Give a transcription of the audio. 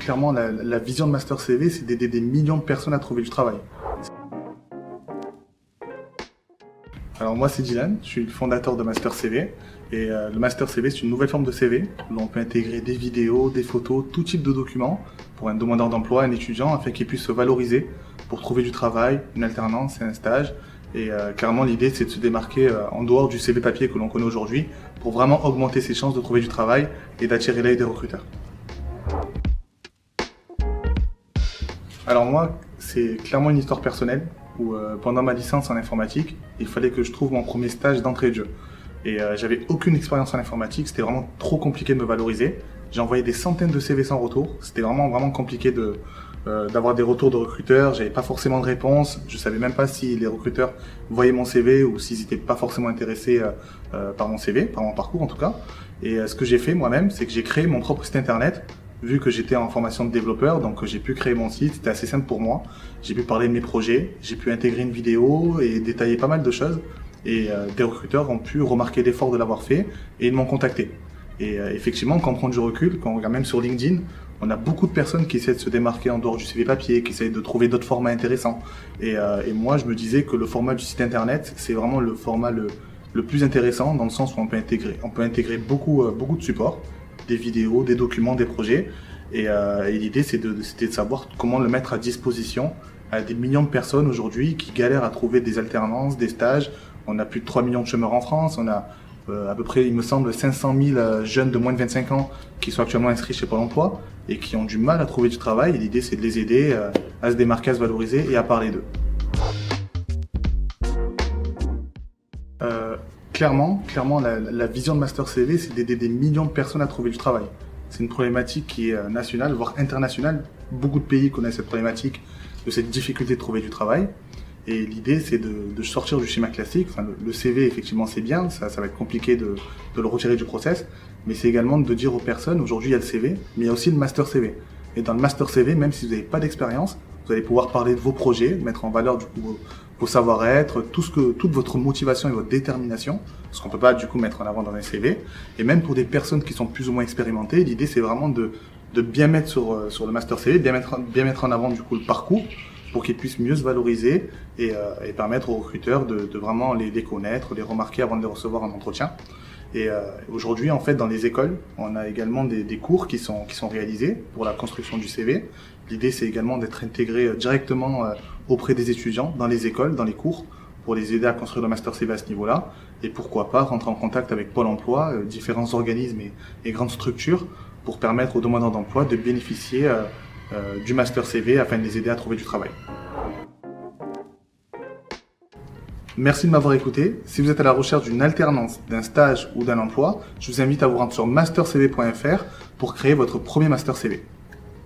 clairement, la vision de Master CV, c'est d'aider des millions de personnes à trouver du travail. Alors moi, c'est Dylan, je suis le fondateur de Master CV. Et le Master CV, c'est une nouvelle forme de CV où on peut intégrer des vidéos, des photos, tout type de documents pour un demandeur d'emploi, un étudiant, afin qu'il puisse se valoriser pour trouver du travail, une alternance et un stage. Et clairement, l'idée, c'est de se démarquer en dehors du CV papier que l'on connaît aujourd'hui pour vraiment augmenter ses chances de trouver du travail et d'attirer l'œil des recruteurs. Alors moi, c'est clairement une histoire personnelle où pendant ma licence en informatique, il fallait que je trouve mon premier stage d'entrée de jeu. Et j'avais aucune expérience en informatique, c'était vraiment trop compliqué de me valoriser. J'ai envoyé des centaines de CV sans retour, c'était vraiment compliqué d'avoir des retours de recruteurs, j'avais pas forcément de réponse, je savais même pas si les recruteurs voyaient mon CV ou s'ils étaient pas forcément intéressés par mon CV, par mon parcours en tout cas. Et ce que j'ai fait moi-même, c'est que j'ai créé mon propre site internet. Vu que j'étais en formation de développeur, donc j'ai pu créer mon site, c'était assez simple pour moi. J'ai pu parler de mes projets, j'ai pu intégrer une vidéo et détailler pas mal de choses. Et des recruteurs ont pu remarquer l'effort de l'avoir fait et ils m'ont contacté. Et effectivement, quand on prend du recul, quand on regarde même sur LinkedIn, on a beaucoup de personnes qui essaient de se démarquer en dehors du CV papier, qui essaient de trouver d'autres formats intéressants. Et moi, je me disais que le format du site internet, c'est vraiment le format le plus intéressant dans le sens où on peut intégrer beaucoup de supports, des vidéos, des documents, des projets. Et l'idée, c'était de savoir comment le mettre à disposition à des millions de personnes aujourd'hui qui galèrent à trouver des alternances, des stages. On a plus de 3 millions de chômeurs en France, on a à peu près, il me semble, 500 000 jeunes de moins de 25 ans qui sont actuellement inscrits chez Pôle emploi et qui ont du mal à trouver du travail. Et l'idée, c'est de les aider à se démarquer, à se valoriser et à parler d'eux. Clairement, la vision de Master CV, c'est d'aider des millions de personnes à trouver du travail. C'est une problématique qui est nationale, voire internationale. Beaucoup de pays connaissent cette problématique, de cette difficulté de trouver du travail. Et l'idée, c'est de sortir du schéma classique. Enfin, le CV, effectivement, c'est bien, ça va être compliqué de le retirer du process, mais c'est également de dire aux personnes, aujourd'hui, il y a le CV, mais il y a aussi le Master CV. Et dans le Master CV, même si vous n'avez pas d'expérience, vous allez pouvoir parler de vos projets, mettre en valeur du coup vos savoir-être, toute votre motivation et votre détermination, ce qu'on peut pas du coup mettre en avant dans un CV. Et même pour des personnes qui sont plus ou moins expérimentées, l'idée c'est vraiment de bien mettre sur le Master CV, bien mettre en avant du coup le parcours pour qu'ils puissent mieux se valoriser et permettre aux recruteurs de vraiment les connaître, les remarquer avant de les recevoir en entretien. Et aujourd'hui, en fait, dans les écoles, on a également des cours qui sont réalisés pour la construction du CV. L'idée, c'est également d'être intégré directement auprès des étudiants, dans les écoles, dans les cours, pour les aider à construire le Master CV à ce niveau-là. Et pourquoi pas rentrer en contact avec Pôle emploi, différents organismes et grandes structures pour permettre aux demandeurs d'emploi de bénéficier du Master CV afin de les aider à trouver du travail. Merci de m'avoir écouté. Si vous êtes à la recherche d'une alternance, d'un stage ou d'un emploi, je vous invite à vous rendre sur mastercv.fr pour créer votre premier Master CV.